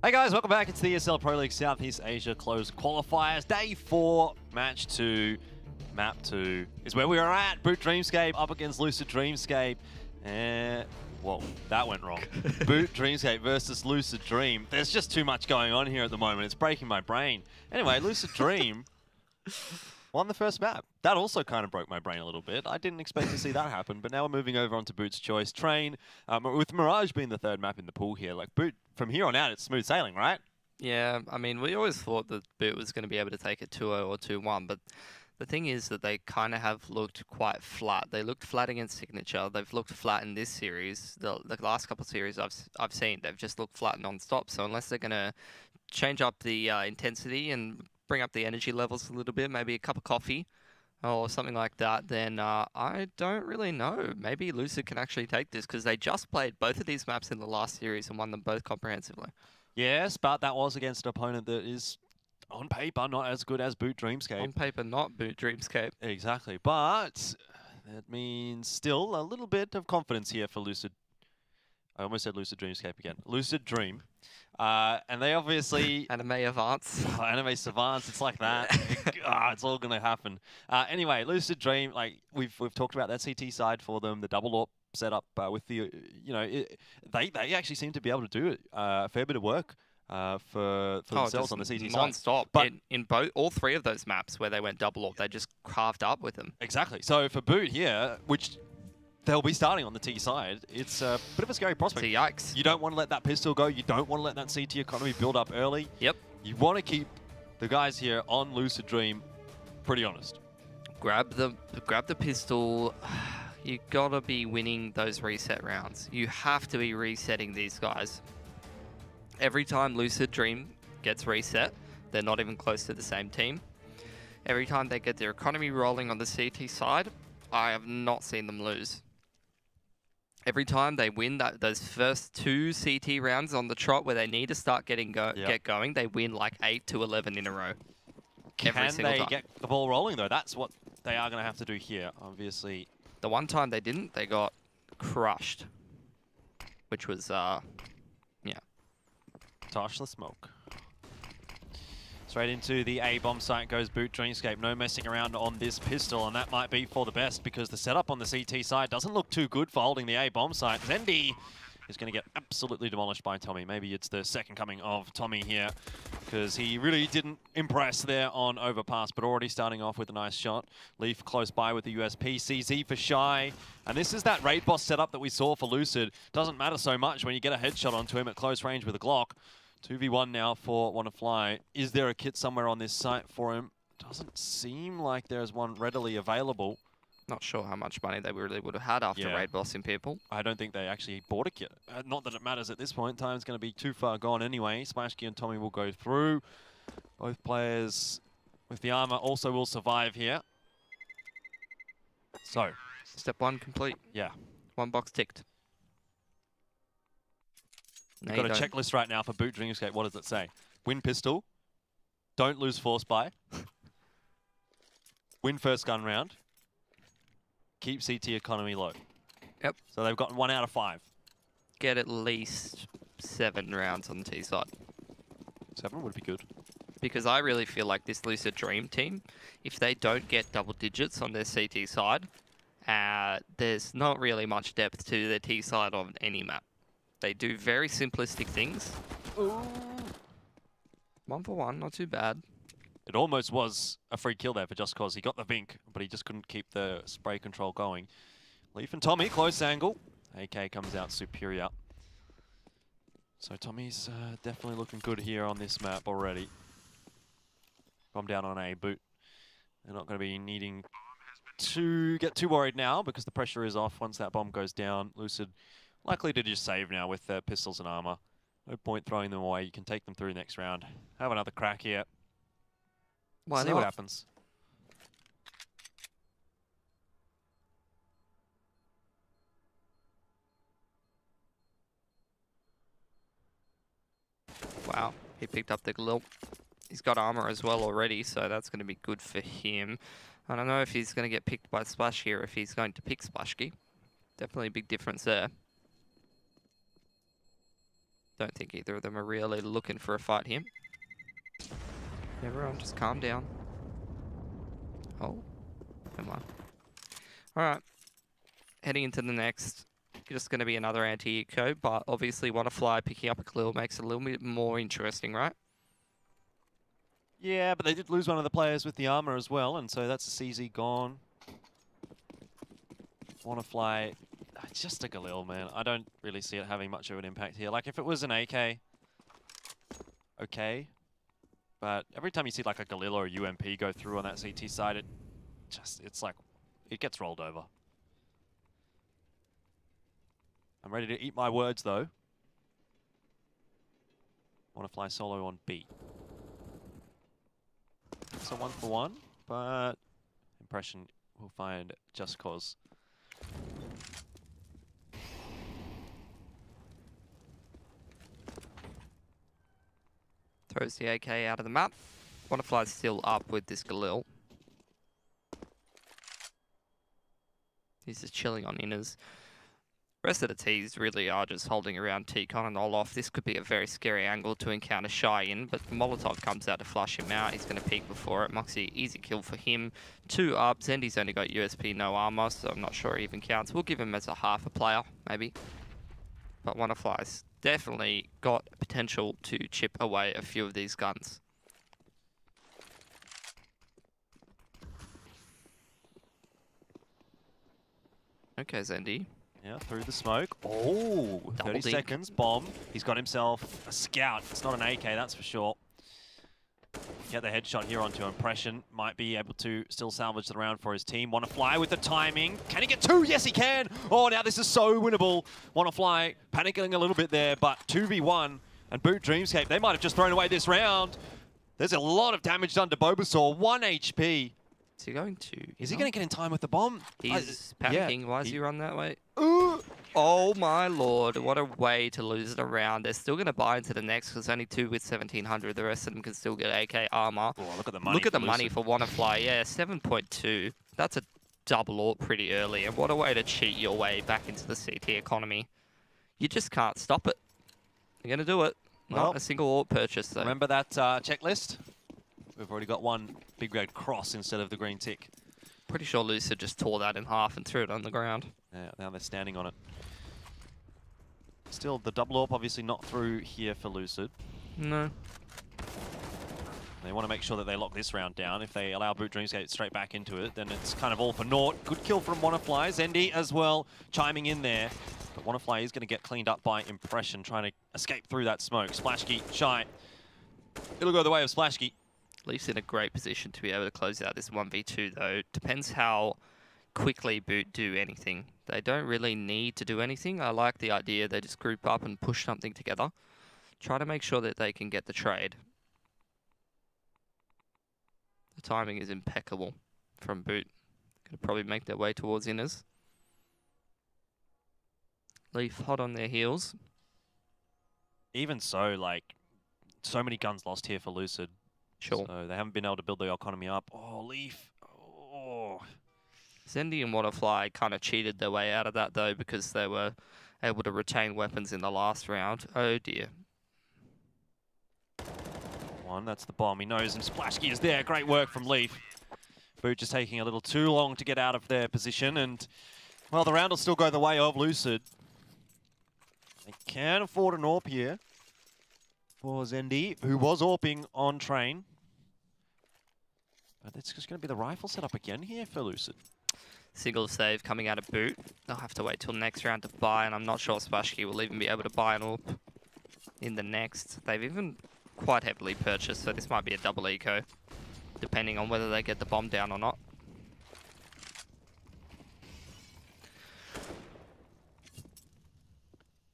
Hey guys, welcome back. It's the ESL Pro League Southeast Asia Closed Qualifiers. Day 4, Match 2, Map 2 is where we are at. Boot Dreamscape up against Lucid Dreamscape. And, whoa, that went wrong. Boot Dreamscape versus Lucid Dream. There's just too much going on here at the moment. It's breaking my brain. Anyway, Lucid Dream won the first map. That also kind of broke my brain a little bit. I didn't expect to see that happen, but now we're moving over onto Boot's choice. Train, with Mirage being the third map in the pool here, like Boot, from here on out, it's smooth sailing, right? Yeah, I mean, we always thought that Boot was going to be able to take a 2-0 or 2-1, but the thing is that they kind of have looked quite flat. They looked flat against Signature. They've looked flat in this series. The last couple of series I've seen, they've just looked flat non-stop. So unless they're going to change up the intensity and bring up the energy levels a little bit, maybe a cup of coffee or something like that, then I don't really know. Maybe Lucid can actually take this because they just played both of these maps in the last series and won them both comprehensively. Yes, but that was against an opponent that is, on paper, not as good as Boot Dreamscape. On paper, not Boot Dreamscape. Exactly, but that means still a little bit of confidence here for Lucid. I almost said Lucid Dreamscape again. Lucid Dream. And they obviously... Anime Advance. Anime Savants, it's like that. It's all going to happen. Anyway, Lucid Dream, like we've talked about that CT side for them, the double AWP setup with the, they actually seem to be able to do it, a fair bit of work for themselves on the CT side. Non-stop. But in all three of those maps where they went double AWP, they just carved up with them. Exactly. So for Boot here, which... they'll be starting on the T side. It's a bit of a scary prospect. Yikes. You don't want to let that pistol go. You don't want to let that CT economy build up early. Yep. You want to keep the guys here on Lucid Dream pretty honest. Grab the pistol. You gotta be winning those reset rounds. You have to be resetting these guys. Every time Lucid Dream gets reset, they're not even close to the same team. Every time they get their economy rolling on the CT side, I have not seen them lose. Every time they win those first 2 CT rounds on the trot where they need to start get going, they win like 8 to 11 in a row. Can they get the ball rolling though? That's what they are going to have to do here, obviously. The one time they didn't, they got crushed, which was, yeah. Tosh the smoke. Straight into the A-bomb site goes Boot Dreamscape. No messing around on this pistol, and that might be for the best because the setup on the CT side doesn't look too good for holding the A-bomb site. Zendi is going to get absolutely demolished by Tommy. Maybe it's the second coming of Tommy here because he really didn't impress there on Overpass, but already starting off with a nice shot. Leaf close by with the USP. CZ for Shy. And this is that raid boss setup that we saw for Lucid. Doesn't matter so much when you get a headshot onto him at close range with a Glock. 2v1 now for WannaFly. Is there a kit somewhere on this site for him? Doesn't seem like there's one readily available. Not sure how much money they really would have had after raid bossing people. I don't think they actually bought a kit. Not that it matters at this point. Time's going to be too far gone anyway. Splashkey and Tommy will go through. Both players with the armor also will survive here. So. Step 1 complete. Yeah. 1 box ticked. We've got a checklist right now for Boot Dreamscape. What does it say? Win pistol. Don't lose force buy. Win first gun round. Keep CT economy low. Yep. So they've gotten 1 out of 5. Get at least 7 rounds on the T side. 7 would be good. Because I really feel like this Lucid Dream team, if they don't get double digits on their CT side, there's not really much depth to their T side on any map. They do very simplistic things. Ooh. 1 for 1, not too bad. It almost was a free kill there for Just Cause. He got the Vink, but he just couldn't keep the spray control going. Leaf and Tommy, close angle. AK comes out superior. So Tommy's definitely looking good here on this map already. Bomb down on A, Boot. They're not going to be needing to get too worried now because the pressure is off once that bomb goes down. Lucid likely to just save now with their pistols and armor. No point throwing them away. You can take them through next round. Have another crack here. Why See not? what happens. Wow, he picked up the glue. He's got armor as well already, so that's going to be good for him. I don't know if he's going to get picked by Splash here, if he's going to pick Splashkey. Definitely a big difference there. Don't think either of them are really looking for a fight here. Everyone just calm down. Oh, come on. All right. Heading into the next, just going to be another anti-eco, but obviously Wanna picking up a Khalil makes it a little bit more interesting, right? Yeah, but they did lose one of the players with the armor as well, and so that's a CZ gone. Wanna it's just a Galil, man. I don't really see it having much of an impact here. Like, if it was an AK, okay. But every time you see like a Galil or a UMP go through on that CT side, it's like, it gets rolled over. I'm ready to eat my words, though. Wanna solo on B. It's a 1-for-1, but Impression will find Just Cause. Throws the AK out of the map. Wanna still up with this Galil. He's just chilling on inners. Rest of the T's really are just holding around T-Con and Olaf. This could be a very scary angle to encounter Shy in, but Molotov comes out to flush him out. He's going to peek before it. Moxie, easy kill for him. 2 up. Zendy's only got USP, no armor, so I'm not sure it even counts. We'll give him as a half a player, maybe. But Wanna definitely got potential to chip away a few of these guns. Okay, Zendy. Yeah, through the smoke. Oh, 30 seconds, bomb. He's got himself a scout. It's not an AK, that's for sure. Get the headshot here onto Impression. Might be able to still salvage the round for his team. Wanna with the timing. Can he get 2? Yes, he can. Oh, now this is so winnable. Wanna panicking a little bit there, but 2v1 and Boot Dreamscape, they might have just thrown away this round. There's a lot of damage done to Bulbasaur. 1 HP. Is he going to? Is he going to get in time with the bomb? He's panicking. Yeah, why does he run that way? Ooh. Oh my lord, what a way to lose it around. They're still going to buy into the next because only 2 with 1700. The rest of them can still get AK armor. Oh, look at the money. Look at the money for Wanna. Yeah, 7.2. That's a double AWP pretty early. And what a way to cheat your way back into the CT economy. You just can't stop it. You're going to do it. Not Well, a single AWP purchase though. Remember that checklist? We've already got one big red cross instead of the green tick. Pretty sure Lucid just tore that in half and threw it on the ground. Yeah, now they're standing on it. Still, the double AWP obviously not through here for Lucid. No. They want to make sure that they lock this round down. If they allow Boot Dreamscape straight back into it, then it's kind of all for naught. Good kill from Wanna. Zendy as well, chiming in there. But Wanna is going to get cleaned up by Impression, trying to escape through that smoke. Splashkey, Shy. It'll go the way of Splashkey. Leaf's in a great position to be able to close out this 1v2 though. Depends how quickly Boot do anything. They don't really need to do anything. I like the idea they just group up and push something together. Try to make sure that they can get the trade. The timing is impeccable from Boot. Going to probably make their way towards inners. Leaf hot on their heels. Even so, like, so many guns lost here for Lucid. Sure. So they haven't been able to build the economy up. Oh, Leaf. Oh. Zendy and Wanna kind of cheated their way out of that, though, because they were able to retain weapons in the last round. Oh, dear. One, that's the bomb. He knows, and Splashkey is there. Great work from Leaf. Boot just taking a little too long to get out of their position, and, well, the round will still go the way of Lucid. They can afford an AWP here for Zendy, who was AWPing on train. But it's just going to be the rifle setup again here for Lucid. Single save coming out of Boot. They'll have to wait till next round to buy, and I'm not sure Splashkey will even be able to buy an AWP in the next. They've even quite heavily purchased, so this might be a double eco, depending on whether they get the bomb down or not.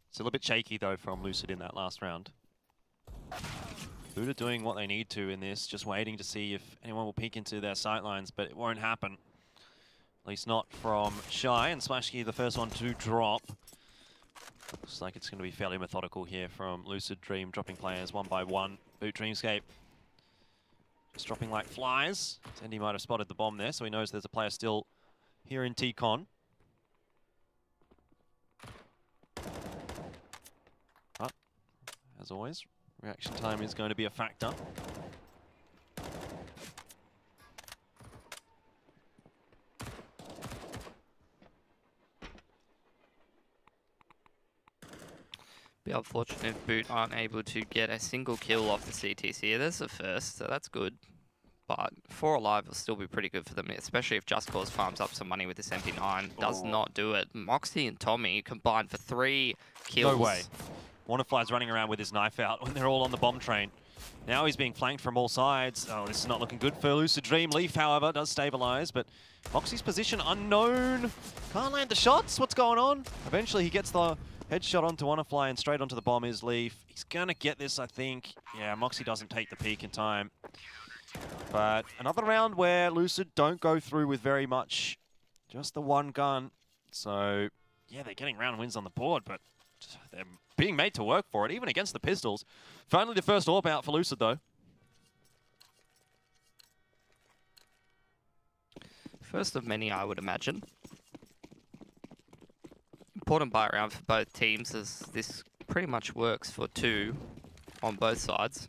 Still a bit shaky, though, from Lucid in that last round. Boot are doing what they need to in this, just waiting to see if anyone will peek into their sightlines, but it won't happen. At least not from Shy, and Splashkey the first one to drop. Looks like it's going to be fairly methodical here from Lucid Dream, dropping players one by one. Boot Dreamscape just dropping like flies. Zendy might have spotted the bomb there, so he knows there's a player still here in T-Con. as always. Reaction time is going to be a factor. Be unfortunate if Boot aren't able to get a single kill off the CTC. There's the first, so that's good. But 4 alive will still be pretty good for them, especially if Just Cause farms up some money with this MP9. Does not do it. Moxie and Tommy combined for 3 kills. No way. WannaFly's running around with his knife out when they're all on the bomb train. Now he's being flanked from all sides. Oh, this is not looking good for Lucid Dream. Leaf, however, does stabilize, but Moxie's position unknown. Can't land the shots. What's going on? Eventually he gets the headshot onto WannaFly and straight onto the bomb is Leaf. He's going to get this, I think. Yeah, Moxie doesn't take the peek in time. But another round where Lucid don't go through with very much, just the one gun. So, yeah, they're getting round wins on the board, but they're being made to work for it, even against the pistols. Finally, the first AWP out for Lucid, though. First of many, I would imagine. Important buy round for both teams, as this pretty much works for 2 on both sides.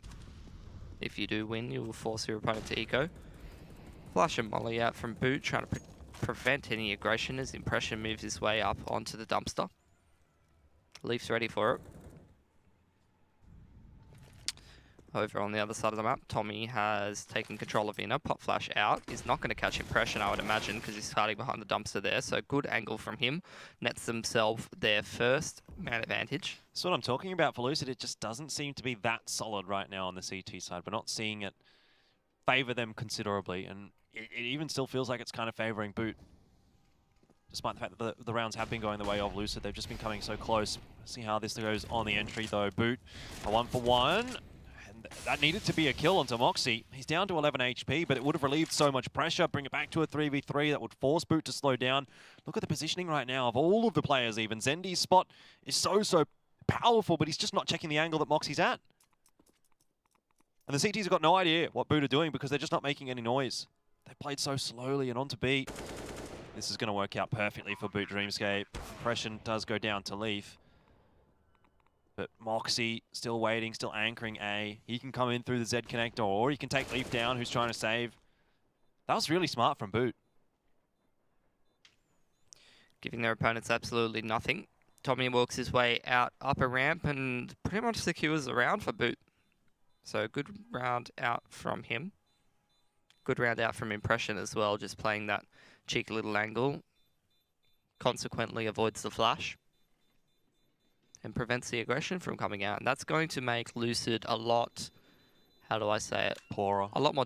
If you do win, you will force your opponent to eco. Flash and molly out from Boot, trying to prevent any aggression as Impression moves his way up onto the dumpster. Leaf's ready for it. Over on the other side of the map, Tommy has taken control of inner. Pop flash out. He's not going to catch Impression, I would imagine, because he's hiding behind the dumpster there. So good angle from him. Nets themselves their first man advantage. That's what I'm talking about for Lucid. It just doesn't seem to be that solid right now on the CT side. We're not seeing it favor them considerably. And it even still feels like it's kind of favoring Boot. Despite the fact that the rounds have been going the way of Lucid, they've just been coming so close. Let's see how this goes on the entry, though. Boot, a 1-for-1. That needed to be a kill onto Moxie. He's down to 11 HP, but it would have relieved so much pressure. Bring it back to a 3v3 that would force Boot to slow down. Look at the positioning right now of all of the players even. Zendi's spot is so powerful, but he's just not checking the angle that Moxie's at. And the CTs have got no idea what Boot are doing because they're just not making any noise. They played so slowly and on to B. This is going to work out perfectly for Boot Dreamscape. Impression does go down to Leaf. But Moxie still waiting, still anchoring A. He can come in through the Z connector, or he can take Leaf down, who's trying to save. That was really smart from Boot. Giving their opponents absolutely nothing. Tommy works his way out up a ramp and pretty much secures the round for Boot. So good round out from him. Good round out from Impression as well, just playing that cheeky little angle. Consequently avoids the flash. And prevents the aggression from coming out. And that's going to make Lucid a lot, how do I say it? Poorer. A lot more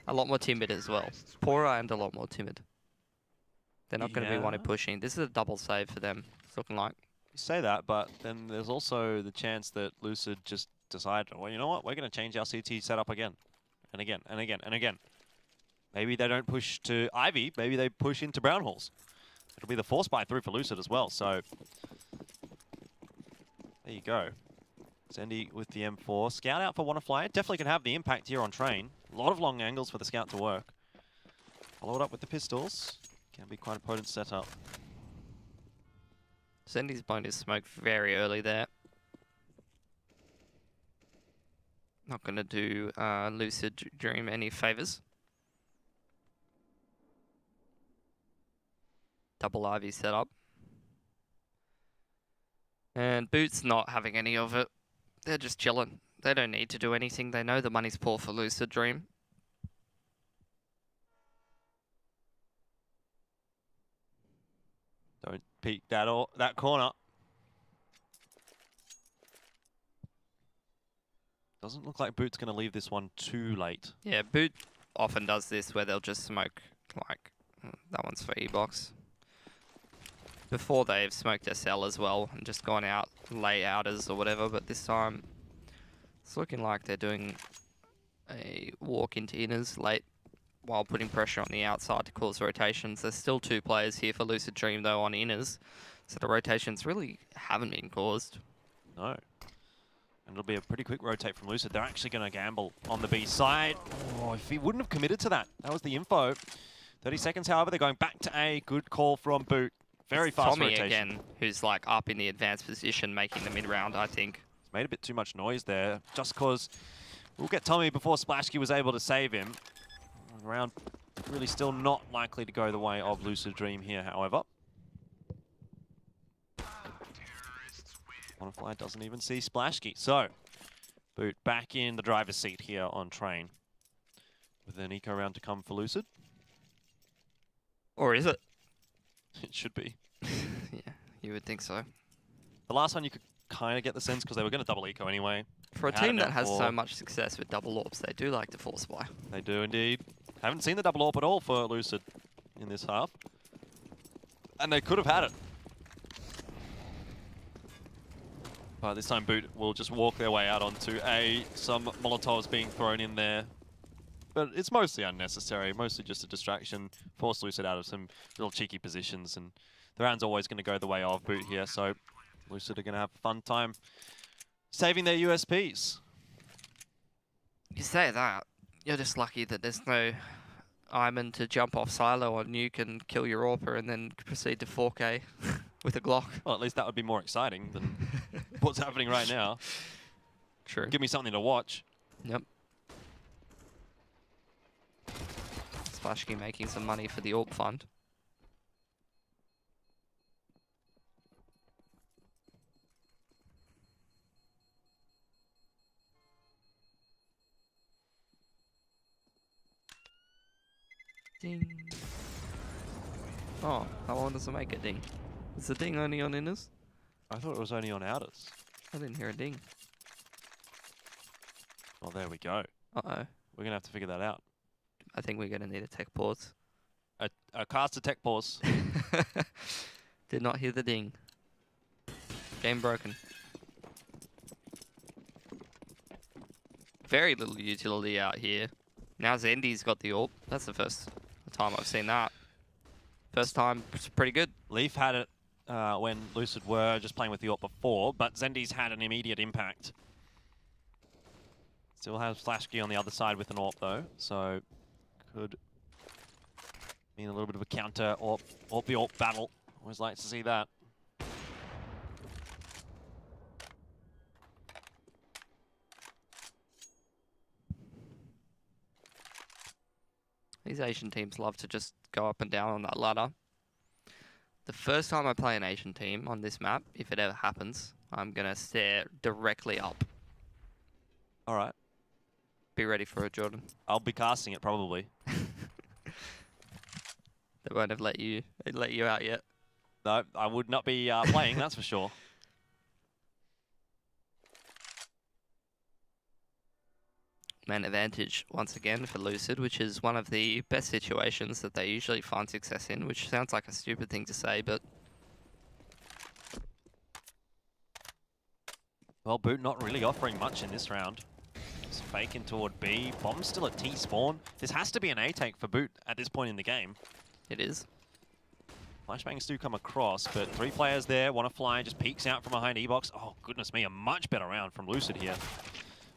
a lot more timid as well. Poorer and a lot more timid. They're not going to be wanting pushing. This is a double save for them, it's looking like. You say that, but then there's also the chance that Lucid just decided, well, you know what? We're going to change our CT setup again. And again, and again, and again. Maybe they don't push to Ivy. Maybe they push into Brown Halls. It'll be the force buy through for Lucid as well, so... There you go. Zendi with the M4. Scout out for WannaFly. Definitely can have the impact here on train. A lot of long angles for the Scout to work. Followed up with the pistols. Can be quite a potent setup. Zendi's blown his smoke very early there. Not going to do Lucid Dream any favors. Double Ivy setup. And Boot's not having any of it. They're just chilling. They don't need to do anything. They know the money's poor for Lucid Dream. Don't peek that corner. Doesn't look like Boot's going to leave this one too late. Yeah, Boot often does this where they'll just smoke, like, that one's for E-Box. Before they've smoked SL as well and just gone out, layouters or whatever, but this time it's looking like they're doing a walk into inners late while putting pressure on the outside to cause rotations. There's still 2 players here for Lucid Dream though on inners, so the rotations really haven't been caused. No. And it'll be a pretty quick rotate from Lucid. They're actually going to gamble on the B side. Oh, if he wouldn't have committed to that. That was the info. 30 seconds, however, they're going back to A. Good call from Boot. Very fast Tommy rotation. again, who's like up in the advanced position, making the mid-round, I think. Made a bit too much noise there, just because we'll get Tommy before Splashkey was able to save him. Round really still not likely to go the way of Lucid Dream here, however. Wannafly doesn't even see Splashkey. So, Boot back in the driver's seat here on Train. With an eco round to come for Lucid. Or is it? It should be. Yeah, you would think so. The last one you could kind of get the sense because they were going to double eco anyway. For a team that has so much success with double AWPs, they do like to force buy. They do indeed. Haven't seen the double AWP at all for Lucid in this half. And they could have had it. But this time Boot will just walk their way out onto some Molotovs being thrown in there. But it's mostly unnecessary, mostly just a distraction. Force Lucid out of some little cheeky positions, and the round's always going to go the way of Boot here, so Lucid are going to have a fun time saving their USPs. You say that, you're just lucky that there's no Iman to jump off silo on nuke and kill your AWPer and then proceed to 4K with a Glock. Well, at least that would be more exciting than what's happening right now. True. Give me something to watch. Yep. Splashkey making some money for the AWP fund. Ding. Oh, how long does it make a ding? Is the ding only on inners? I thought it was only on outers. I didn't hear a ding. Well, there we go. Uh-oh. We're going to have to figure that out. I think we're going to need a tech pause. A caster tech pause. Did not hear the ding. Game broken. Very little utility out here. Now Zendy's got the AWP. That's the first time I've seen that. First time, it's pretty good. Leaf had it when Lucid were just playing with the AWP before, but Zendy's had an immediate impact. Still has Splashkey on the other side with an AWP though, so could mean a little bit of a counter AWP battle. Always like to see that. These Asian teams love to just go up and down on that ladder. The first time I play an Asian team on this map, if it ever happens, I'm going to stare directly up. All right. Be ready for it, Jordan. I'll be casting it probably. They won't have let you out yet. No, I would not be playing, that's for sure. Man advantage once again for Lucid, which is one of the best situations that they usually find success in, which sounds like a stupid thing to say, but... Well, Boot not really offering much in this round. Just faking toward B. Bomb's still at T spawn. This has to be an A take for Boot at this point in the game. It is. Flashbangs do come across, but 3 players there. Wannafly just peeks out from behind E-Box. Oh, goodness me, a much better round from Lucid here.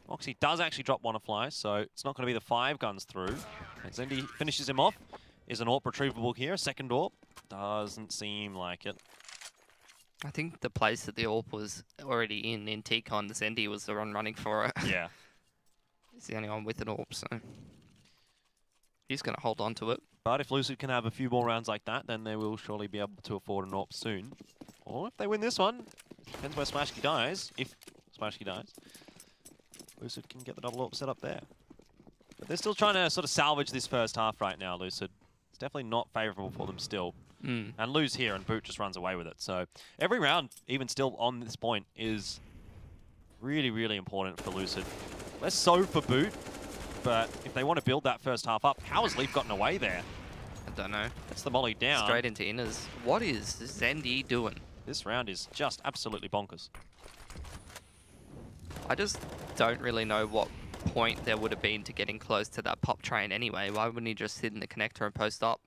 Moxie does actually drop Wannafly, so it's not going to be the 5 guns through. And Zendy finishes him off. Is an AWP retrievable here? A second AWP? Doesn't seem like it. I think the place that the AWP was already in T-Con, the Zendy was the one running for it. Yeah. He's the only one with an AWP, so... he's going to hold on to it. But if Lucid can have a few more rounds like that, then they will surely be able to afford an AWP soon. Or if they win this one, depends where Splashkey dies. If Splashkey dies, Lucid can get the double AWP set up there. But they're still trying to sort of salvage this first half right now, Lucid. It's definitely not favourable for them still. And lose here, and Boot just runs away with it. So every round, even still on this point, is really, really important for Lucid. Less so for Boot, but if they want to build that first half up, how has Leaf gotten away there? I don't know. That's the molly down. Straight into inners. What is Zendy doing? This round is just absolutely bonkers. I just don't really know what point there would have been to getting close to that pop train anyway. Why wouldn't he just sit in the connector and post up?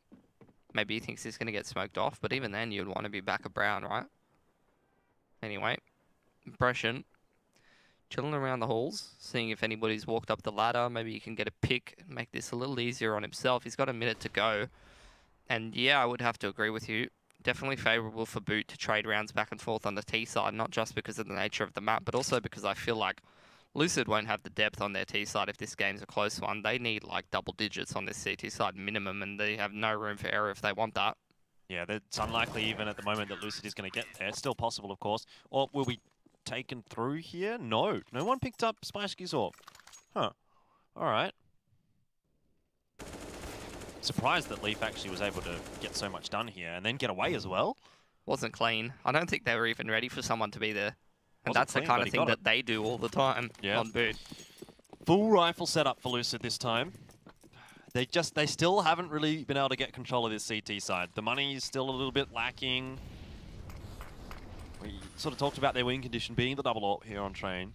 Maybe he thinks he's going to get smoked off, but even then you'd want to be back of Brown, right? Anyway, impression. Chilling around the halls, seeing if anybody's walked up the ladder. Maybe you can get a pick, make this a little easier on himself. He's got a minute to go. And yeah, I would have to agree with you. definitely favourable for Boot to trade rounds back and forth on the T side, not just because of the nature of the map, but also because I feel like Lucid won't have the depth on their T side if this game's a close one. They need like double digits on this CT side minimum, and they have no room for error if they want that. Yeah, it's unlikely even at the moment that Lucid is going to get there. It's still possible, of course. Or will we taken through here? No. No one picked up Splashky's orb. Huh. All right. Surprised that Leaf actually was able to get so much done here and then get away as well. Wasn't clean. I don't think they were even ready for someone to be there. And Wasn't that's clean, the kind but of he thing got that they do all the time on Boot. Full rifle setup for Lucid this time. They still haven't really been able to get control of this CT side. The money is still a little bit lacking. We sort of talked about their win condition being the double AWP here on Train.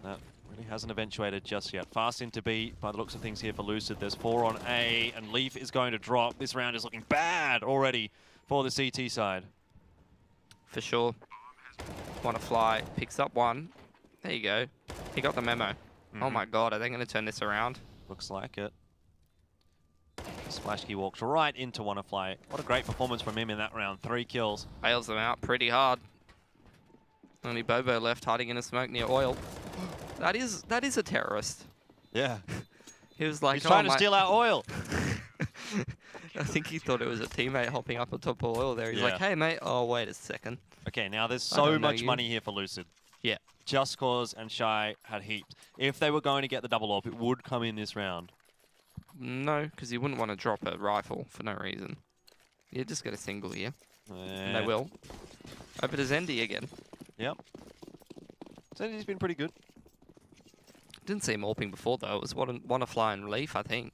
That really hasn't eventuated just yet. Fast into B by the looks of things here for Lucid. There's 4 on A, and Leaf is going to drop. This round is looking bad already for the CT side. For sure. Wanna Fly picks up one. There you go. He got the memo. Oh my god, are they going to turn this around? Looks like it. Splashky walks right into Wanna Fly. What a great performance from him in that round. 3 kills. Bails them out pretty hard. Only Bobo left hiding in a smoke near oil. That is a terrorist. Yeah. He was like, he's trying to steal our oil. I think he thought it was a teammate hopping up on top of oil there. He's like, hey mate, oh wait a second. Okay, now there's so much money here for Lucid. Yeah. Just Cause and Shy had heaps. If they were going to get the double AWP, it would come in this round. No, because you wouldn't want to drop a rifle for no reason. You just get a single here. And they will. Over to Zendy again. Yep. Zendy's been pretty good. Didn't see him AWPing before though. It was Wanna Fly and Relief, I think.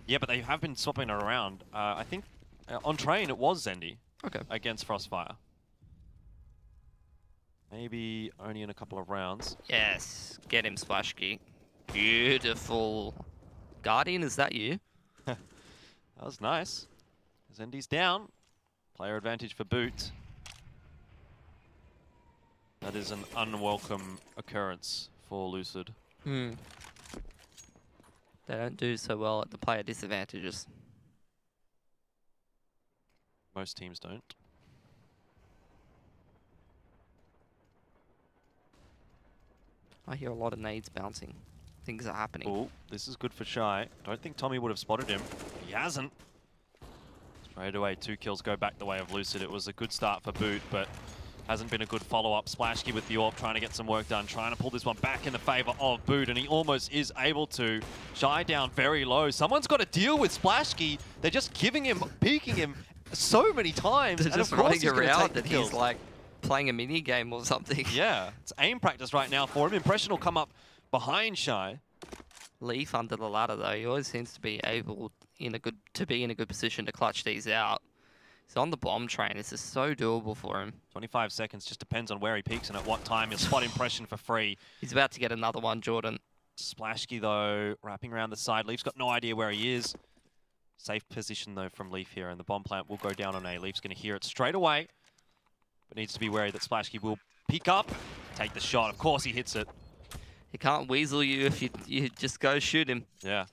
Yeah, but they have been swapping it around. I think on Train it was Zendy. Okay. Against Frostfire. Maybe only in a couple of rounds. Yes. Get him, Splashky. Beautiful. Guardian, is that you? That was nice. Zendy's down. Player advantage for Boot. That is an unwelcome occurrence for Lucid. They don't do so well at the player disadvantages. Most teams don't. I hear a lot of nades bouncing. Things are happening. Oh, this is good for Shy. Don't think Tommy would have spotted him. He hasn't. Straight away, 2 kills go back the way of Lucid. It was a good start for Boot, but hasn't been a good follow-up. Splashky with the AWP trying to get some work done, trying to pull this one back in the favor of Boot, and he almost is able to. Shy down very low. Someone's got to deal with Splashky. They're just giving him, peeking him so many times. They're just running around and he's like playing a mini game or something. Yeah, it's aim practice right now for him. Impression will come up behind Shy. Leaf under the ladder though. He always seems to be able in a good position to clutch these out. He's on the bomb train. This is so doable for him. 25 seconds, just depends on where he peaks and at what time. He'll spot Impression for free. He's about to get another one, Jordan. Splashky though, wrapping around the side. Leaf's got no idea where he is. Safe position though from Leaf here, and the bomb plant will go down on A. Leaf's going to hear it straight away, but needs to be wary that Splashky will peek up, take the shot. Of course he hits it. He can't weasel you if you just go shoot him. Yeah.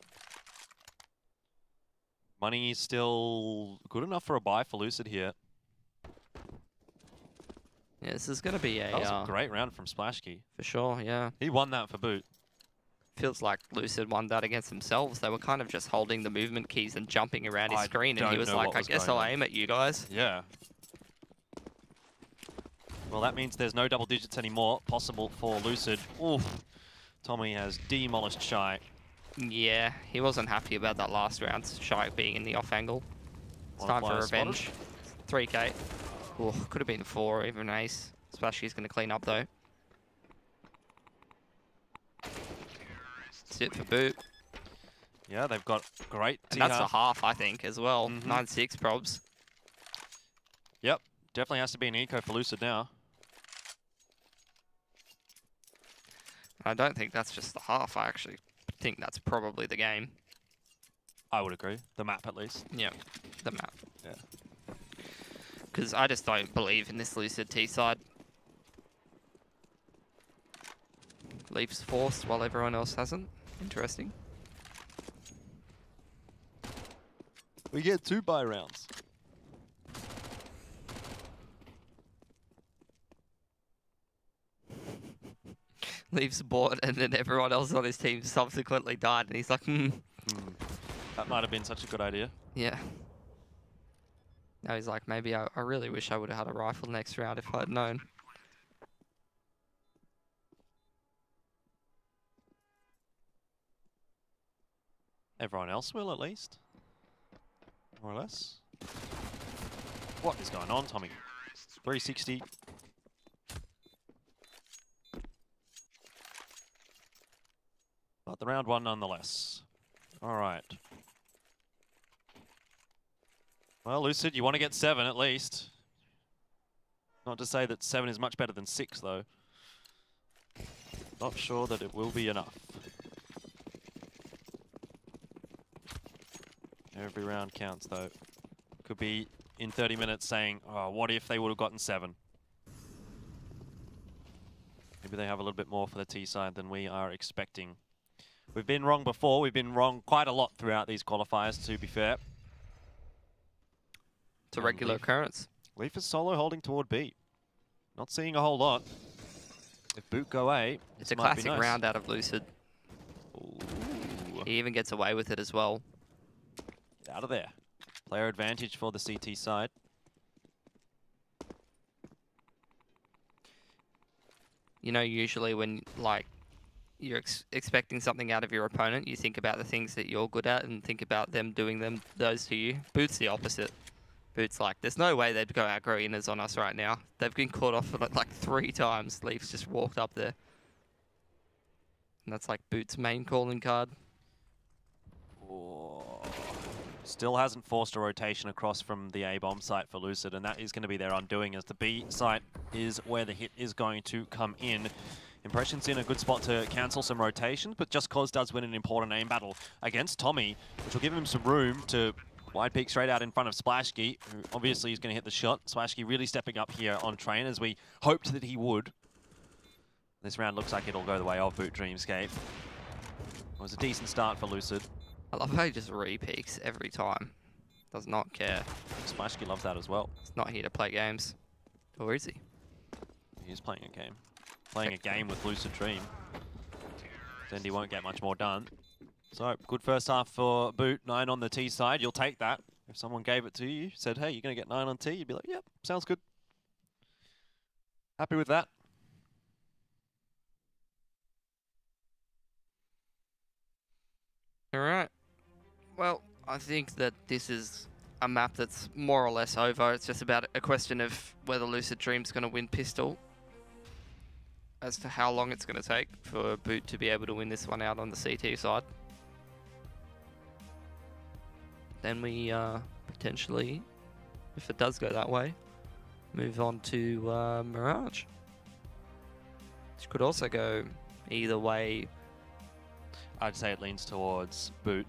Money is still good enough for a buy for Lucid here. Yeah, this is going to be that was a great round from Splashky. For sure, yeah. He won that for Boot. Feels like Lucid won that against themselves. They were kind of just holding the movement keys and jumping around his screen, and he was like, I guess I'll aim at you guys. Yeah. Well, that means there's no double digits anymore possible for Lucid. Oof. Tommy has demolished Shy. Yeah, he wasn't happy about that last round, Shy being in the off angle. It's time for revenge. 3k. Oh, could have been 4, even an ace. Splashy's going to clean up though. That's it for Boot. Yeah, they've got great and that's a half, I think, as well. 9-6 probs. Yep, definitely has to be an eco for Lucid now. I don't think that's just the half. I actually think that's probably the game. I would agree. The map, at least. Yeah, the map. Yeah. Because I just don't believe in this Lucid T side. Leaf's forced while everyone else hasn't. Interesting. We get 2 buy rounds. Leaf's bought, and then everyone else on his team subsequently died, and he's like, That might have been such a good idea. Yeah. Now he's like, maybe I really wish I would have had a rifle next round if I'd known. Everyone else will, at least. More or less. What is going on, Tommy? 360. But the round one nonetheless. All right. Well, Lucid, you want to get 7 at least. Not to say that 7 is much better than 6, though. Not sure that it will be enough. Every round counts, though. Could be in 30 minutes saying, oh, what if they would have gotten 7? Maybe they have a little bit more for the T side than we are expecting. We've been wrong before. We've been wrong quite a lot throughout these qualifiers, to be fair. It's a regular occurrence. Leaf is solo holding toward B. Not seeing a whole lot. If boot go A, it's a classic round out of Lucid. Ooh. He even gets away with it as well. Get out of there. Player advantage for the CT side. You know, usually when like you're expecting something out of your opponent, you think about the things that you're good at and think about them doing those to you. Boot's the opposite. Boot's like, there's no way they'd go aggro inners on us right now. They've been caught off like 3 times. Leaf's just walked up there. And that's like Boot's main calling card. Oh. Still hasn't forced a rotation across from the A-bomb site for Lucid, and that is going to be their undoing, as the B site is where the hit is going to come in. Impression's in a good spot to cancel some rotations, but Just Cause does win an important aim battle against Tommy, which will give him some room to wide peek straight out in front of Splashky, who obviously is going to hit the shot. Splashky really stepping up here on train, as we hoped that he would. This round looks like it'll go the way of Boot Dreamscape. It was a decent start for Lucid. I love how he just re-peeks every time. Does not care. Splashky loves that as well. He's not here to play games. Or is he? He is playing a game. Playing a game with Lucid Dream. Then he won't get much more done. So, good first half for Boot. 9 on the T side. You'll take that. If someone gave it to you, said, hey, you're going to get 9 on T, you'd be like, yep, sounds good. Happy with that. All right. Well, I think that this is a map that's more or less over. It's just about a question of whether Lucid Dream's going to win Pistol. As to how long it's going to take for Boot to be able to win this one out on the CT side. Then we potentially, if it does go that way, move on to Mirage. Which could also go either way. I'd say it leans towards Boot.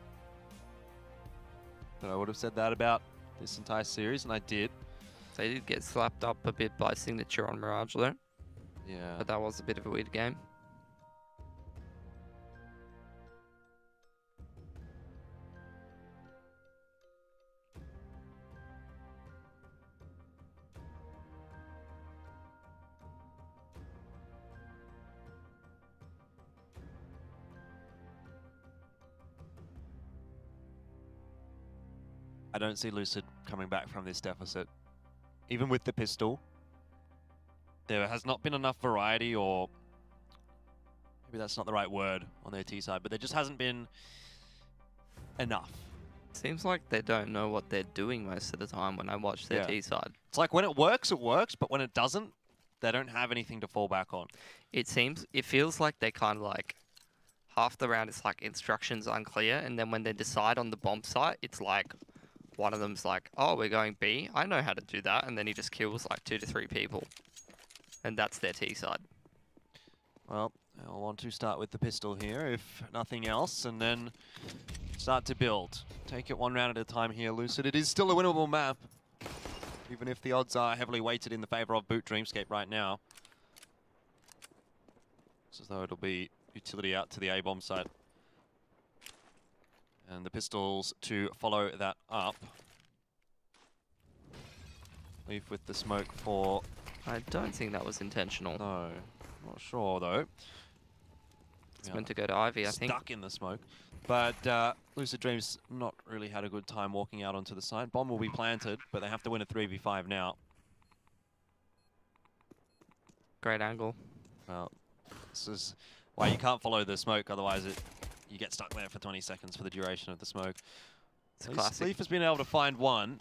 But I would have said that about this entire series, and I did. They did get slapped up a bit by Signature on Mirage though. Yeah. But that was a bit of a weird game. I don't see Lucid coming back from this deficit. Even with the pistol, there has not been enough variety, or maybe that's not the right word on their T side, but there just hasn't been enough. Seems like they don't know what they're doing most of the time when I watch their T side. It's like when it works, but when it doesn't, they don't have anything to fall back on. It feels like they kind of like, half the round it's like instructions unclear, and then when they decide on the bomb site, it's like, one of them's like, oh, we're going B. I know how to do that. And then he just kills like 2 to 3 people. And that's their T side. Well, I'll want to start with the pistol here, if nothing else, and then start to build. Take it one round at a time here, Lucid. It is still a winnable map, even if the odds are heavily weighted in the favor of Boot Dreamscape right now. It's as though it'll be utility out to the A-bomb side. And the pistols to follow that up. Leaf with the smoke for... I don't think that was intentional. No, not sure though. It's meant to go to Ivy, I think. Stuck in the smoke. But Lucid Dreams not really had a good time walking out onto the side. Bomb will be planted, but they have to win a 3v5 now. Great angle. Well, this is why you can't follow the smoke, otherwise you get stuck there for 20 seconds for the duration of the smoke. It's classic. Leaf has been able to find one.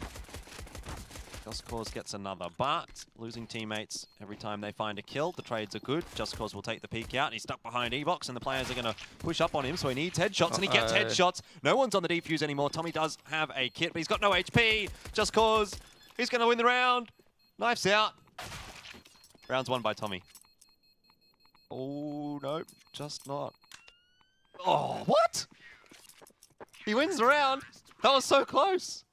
Just Cause gets another, but losing teammates every time they find a kill. The trades are good. Just Cause will take the peek out, and he's stuck behind E-Box, and the players are going to push up on him, so he needs headshots, and he gets headshots. No one's on the defuse anymore. Tommy does have a kit, but he's got no HP. Just Cause, he's going to win the round. Knife's out. Round's won by Tommy. Oh, no, just not. Oh, what? He wins the round. That was so close.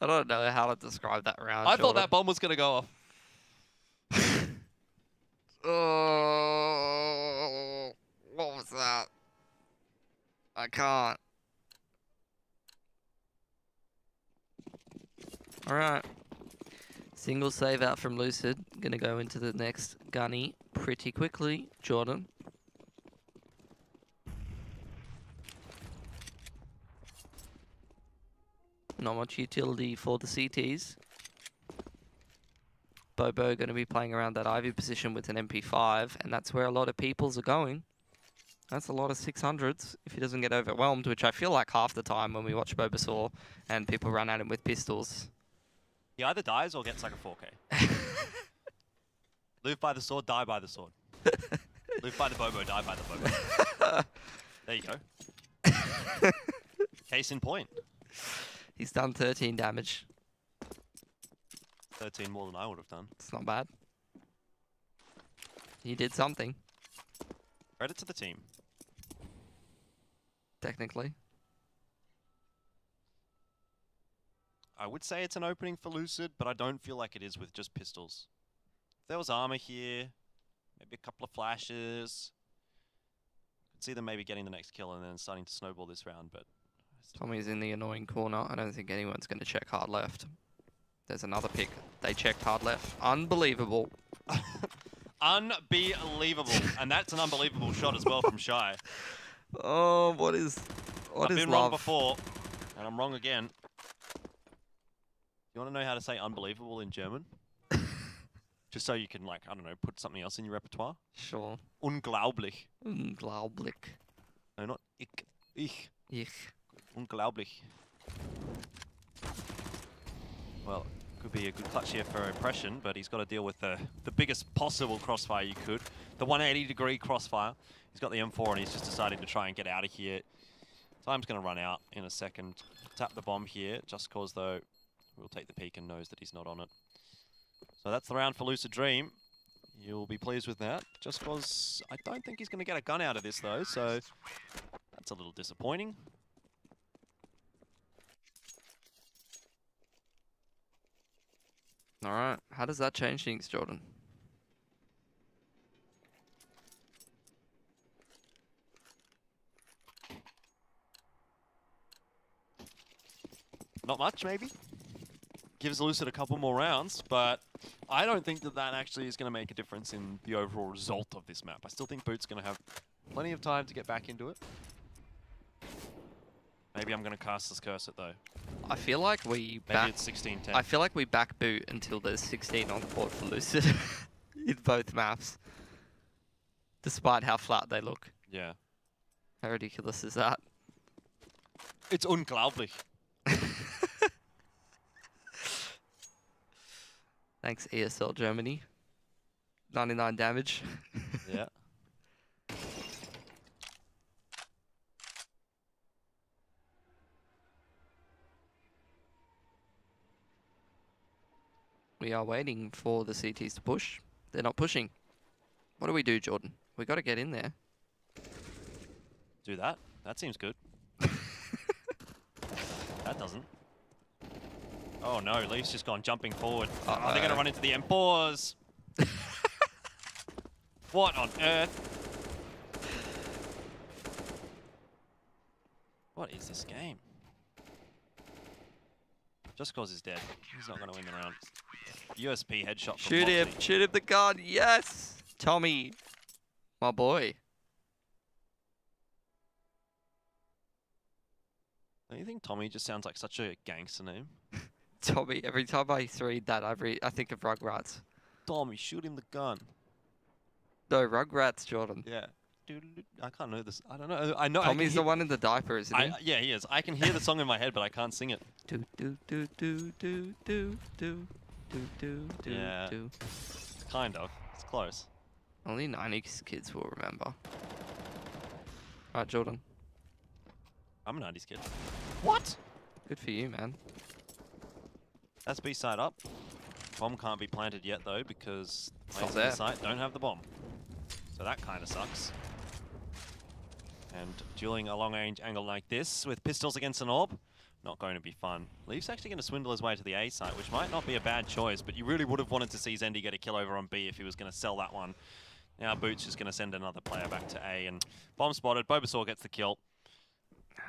I don't know how to describe that round. I thought that bomb was going to go off. Oh, what was that? I can't. All right. Single save out from Lucid. Gonna go into the next gunny pretty quickly. Jordan. Not much utility for the CTs. Bobo going to be playing around that Ivy position with an MP5, and that's where a lot of people's are going. That's a lot of 600s if he doesn't get overwhelmed, which I feel like half the time when we watch Bobasaur and people run at him with pistols. He either dies or gets like a 4K. Live by the sword, die by the sword. Live by the Bobo, die by the Bobo. There you go. Case in point. He's done 13 damage. 13 more than I would have done. It's not bad. He did something. Credit to the team. Technically. I would say it's an opening for Lucid, but I don't feel like it is with just pistols. If there was armor here, maybe a couple of flashes. Could see them maybe getting the next kill and then starting to snowball this round, but... Tommy's in the annoying corner. I don't think anyone's going to check hard left. There's another pick. They checked hard left. Unbelievable. Unbelievable. And that's an unbelievable shot as well from Shy. Oh, what is I've been love? wrong before, and I'm wrong again. You want to know how to say unbelievable in German? Just so you can, like, I don't know, put something else in your repertoire? Sure. Unglaublich. Unglaublich. No, not ich. Ich. Ich. Unglaublich. Well, could be a good clutch here for impression, but he's got to deal with the biggest possible crossfire you could. The 180-degree crossfire. He's got the M4 and he's just deciding to try and get out of here. Time's going to run out in a second. Tap the bomb here. Just Cause, though, will take the peek and knows that he's not on it. So that's the round for Lucid Dream. You'll be pleased with that. Just Cause I don't think he's going to get a gun out of this, though, so that's a little disappointing. All right. How does that change things, Jordan? Not much, maybe. Gives Lucid a couple more rounds, but I don't think that that actually is going to make a difference in the overall result of this map. I still think Boot's going to have plenty of time to get back into it. Maybe I'm going to cast this curse it, though. I feel like we Maybe it's 16-10. I feel like we back boot until there's 16 on the board for Lucid in both maps, despite how flat they look. Yeah. How ridiculous is that? It's unglaublich. Thanks, ESL Germany. 99 damage. Yeah. We are waiting for the CTs to push. They're not pushing. What do we do, Jordan? We got to get in there. Do that. That seems good. That doesn't. Oh no, Leaf's just gone jumping forward. Oh, they're going to run into the M4s. What on earth? What is this game? Just Cause is dead. He's not going to win the round. USP headshot. Shoot him! Shoot him the gun! Yes! Tommy! My boy. Don't you think Tommy just sounds like such a gangster name? Tommy, every time I read that, I think of Rugrats. Tommy, shoot him the gun. No, Rugrats, Jordan. Yeah. I can't know this. I don't know. I know. Tommy's the one in the diaper, isn't he? Yeah, he is. I can hear the song in my head, but I can't sing it. Do do do do do do do do do do. Yeah. Do. Kind of. It's close. Only 90s kids will remember. Right, Jordan. I'm a 90s kid. What? Good for you, man. That's B side up. Bomb can't be planted yet though because Not the site don't have the bomb. So that kind of sucks. And dueling a long range angle like this with pistols against an orb, not going to be fun. Leaf's actually going to swindle his way to the A site, which might not be a bad choice, but you really would have wanted to see Zendy get a kill over on B if he was going to sell that one. Now Boots is going to send another player back to A, and bomb spotted. Bulbasaur gets the kill.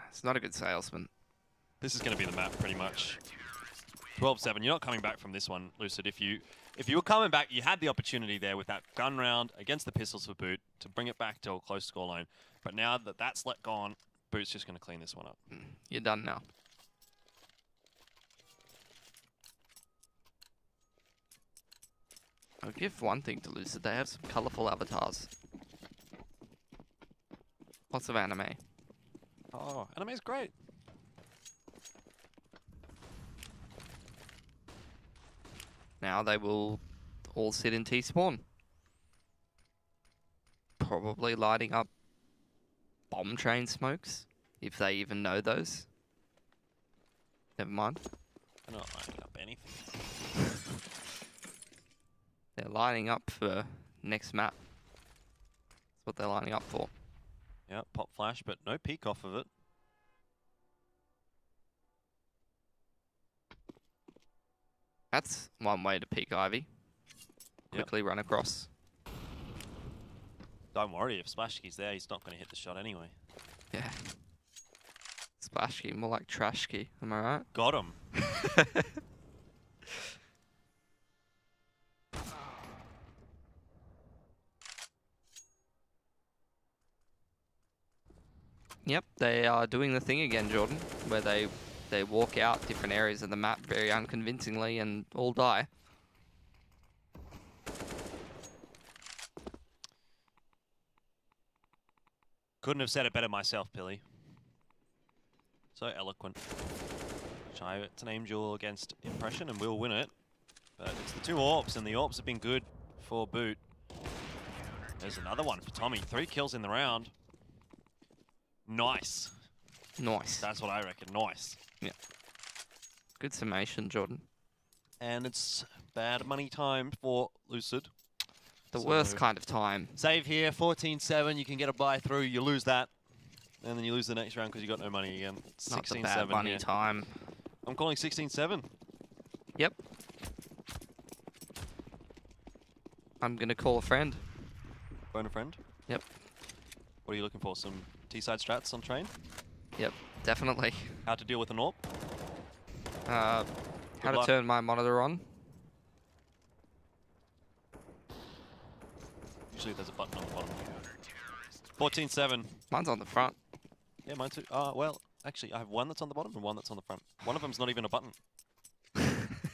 It's not a good salesman. This is going to be the map pretty much. 12-7. You're not coming back from this one, Lucid. If you were coming back, you had the opportunity there with that gun round against the pistols for Boot to bring it back to a close scoreline. But now that that's let gone, Boot's just going to clean this one up. You're done now. I'll give one thing to Lucid. They have some colourful avatars. Lots of anime. Oh, anime's great. Now they will all sit in T-spawn. Probably lighting up bomb train smokes, if they even know those. Never mind. They're not lining up anything. They're lining up for next map. That's what they're lining up for. Yeah, pop flash, but no peek off of it. That's one way to peek Ivy. Quickly run across. Don't worry, if Splashkey's there, he's not going to hit the shot anyway. Yeah. Splashkey, more like Trashkey, am I right? Got him. Yep, they are doing the thing again, Jordan, where they walk out different areas of the map very unconvincingly and all die. Couldn't have said it better myself, Pilly. So eloquent. Shy, it's an aim duel against Impression and we'll win it. But it's the two AWPs and the AWPs have been good for Boot. There's another one for Tommy. 3 kills in the round. Nice. Nice. That's what I reckon. Nice. Yeah. Good summation, Jordan. And it's bad money time for Lucid. The worst kind of time. Save here, 14-7. You can get a buy through. You lose that. And then you lose the next round because you got no money again. 16-7 Not the bad money time. I'm calling 16-7. Yep. I'm going to call a friend. Phone a friend? Yep. What are you looking for? Some T-side strats on train? Yep, definitely. How to deal with an AWP? How to luck. turn my monitor on. Usually there's a button on the bottom. 14-7. Mine's on the front. Yeah, mine too. Well, actually, I have one that's on the bottom and one that's on the front. One of them's not even a button.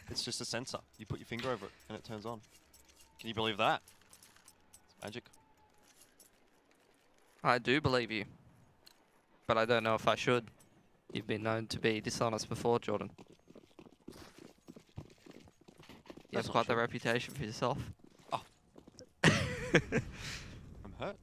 It's just a sensor. You put your finger over it and it turns on. Can you believe that? It's magic. I do believe you. But I don't know if I should. You've been known to be dishonest before, Jordan. You have quite the reputation for yourself. Oh. I'm hurt.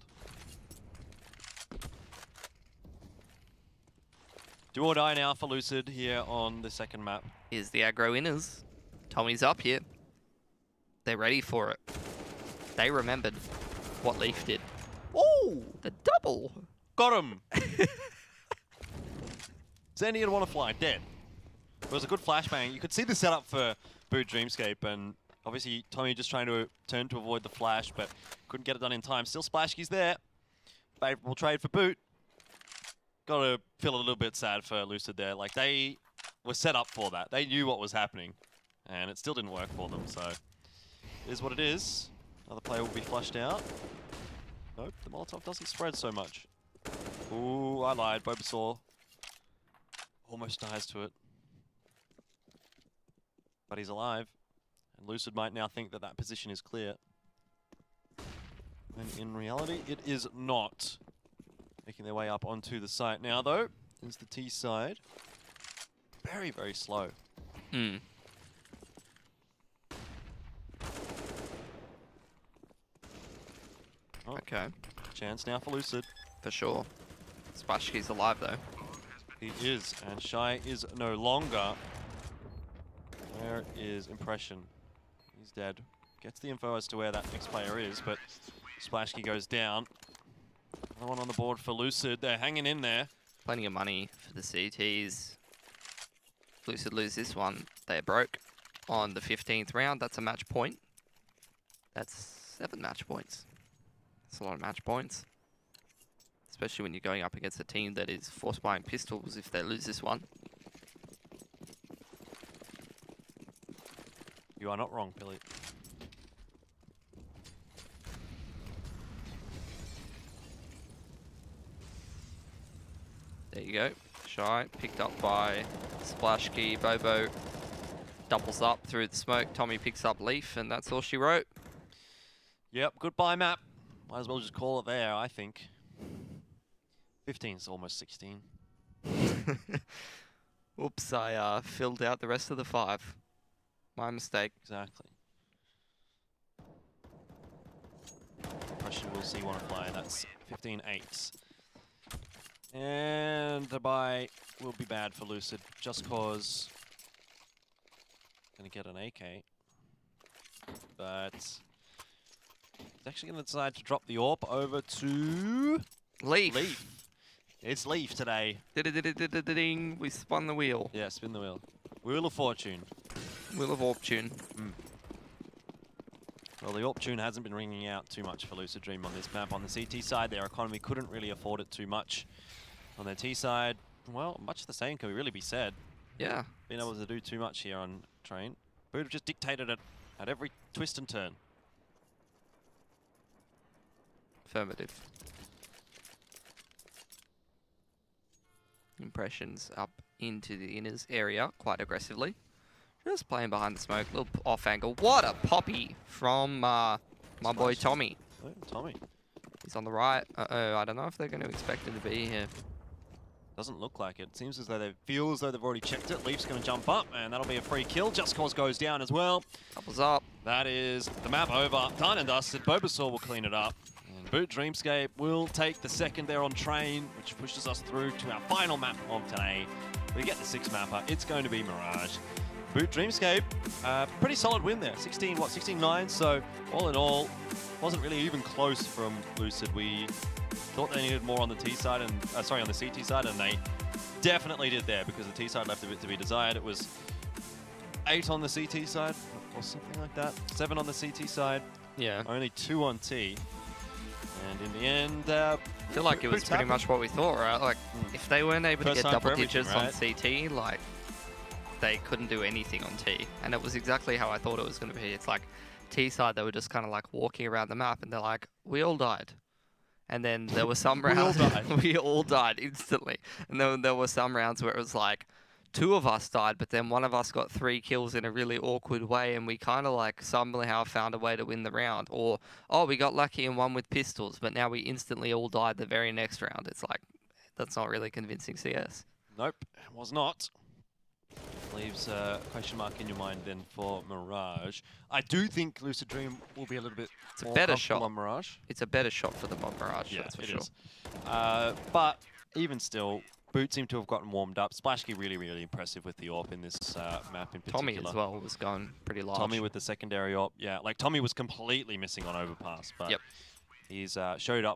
Do or die now for Lucid here on the second map. Here's the aggro inners. Tommy's up here. They're ready for it. They remembered what Leaf did. Oh, the double. Got him. Zandy didn't want to fly, dead. It was a good flashbang. You could see the setup for Boot Dreamscape, and obviously Tommy just trying to turn to avoid the flash, but couldn't get it done in time. Still Splashkey's there. Favorable trade for Boot. Got to feel a little bit sad for Lucid there. Like, they were set up for that. They knew what was happening, and it still didn't work for them, so it is what it is. Another player will be flushed out. Nope, the Molotov doesn't spread so much. Ooh, I lied. Bulbasaur. Almost dies to it. But he's alive. And Lucid might now think that that position is clear. And in reality, it is not. Making their way up onto the site now, though, is the T side. Very, very slow. Hmm. Oh, Okay. chance now for Lucid. For sure. Splashkey's alive, though. He is, and Shy is no longer. Where is Impression? He's dead. Gets the info as to where that next player is, but Splashkey goes down. Another one on the board for Lucid. They're hanging in there. Plenty of money for the CTs. Lucid lose this one. They're broke on the 15th round. That's a match point. That's 7 match points. That's a lot of match points. Especially when you're going up against a team that is force buying pistols if they lose this one. You are not wrong, Billy. There you go. Shy picked up by Splashkey. Bobo doubles up through the smoke. Tommy picks up Leaf, and that's all she wrote. Yep, goodbye map. Might as well just call it there, I think. 15 is almost 16. Oops, I filled out the rest of the 5. My mistake. Exactly. Impression will see one fly. That's 15-8. And the bye will be bad for Lucid, just cause gonna get an AK. But he's actually gonna decide to drop the AWP over to Leaf. Leaf. It's Leaf today. Ding. We spun the wheel. Yeah, spin the wheel. Wheel of Fortune. Wheel of Fortune. Well, the AWP tune hasn't been ringing out too much for Lucid Dream on this map. On the CT side, their economy couldn't really afford it too much. On their T side, well, much the same can really be said. Yeah. Being able to do too much here on Train. Boot have just dictated it at every twist and turn. Affirmative. Impressions up into the inners area quite aggressively. Just playing behind the smoke, little off angle. What a poppy from my boy Tommy. Oh, Tommy. He's on the right. Uh-oh, I don't know if they're going to expect him to be here. Doesn't look like it. Seems as though they feel as though they've already checked it. Leaf's going to jump up, and that'll be a free kill. Just Cause goes down as well. Doubles up. That is the map over. Done and dusted. Bulbasaur will clean it up. And Boot Dreamscape will take the second there on Train, which pushes us through to our final map of today. We get the 6th mapper. It's going to be Mirage. Boot Dreamscape, pretty solid win there. 16-9. So all in all, wasn't really even close from Lucid. We thought they needed more on the T side and on the CT side, and they definitely did there because the T side left a bit to be desired. It was 8 on the CT side or something like that. 7 on the CT side. Yeah. Only 2 on T. And in the end, I feel like it was pretty much what we thought, right? Like, if they weren't able to get double digits on CT, like, they couldn't do anything on T. And it was exactly how I thought it was going to be. It's like, T side, they were just kind of like walking around the map, and they're like, we all died. And then there were some rounds we all died instantly. And then there were some rounds where it was like 2 of us died, but then 1 of us got 3 kills in a really awkward way, and we kind of like somehow found a way to win the round. Or, oh, we got lucky and won with pistols, but now we instantly all died the very next round. It's like, that's not really convincing CS. Nope, it was not. Leaves a question mark in your mind then for Mirage. I do think Lucid Dream will be a little bit more better shot on Mirage. It's a better shot for them on Mirage, Yeah, that's for it sure. is. But even still, Boot seemed to have gotten warmed up. Splashkey really impressive with the AWP in this map in particular. Tommy as well was going pretty large. Tommy with the secondary AWP. Yeah, like Tommy was completely missing on Overpass, but he's showed up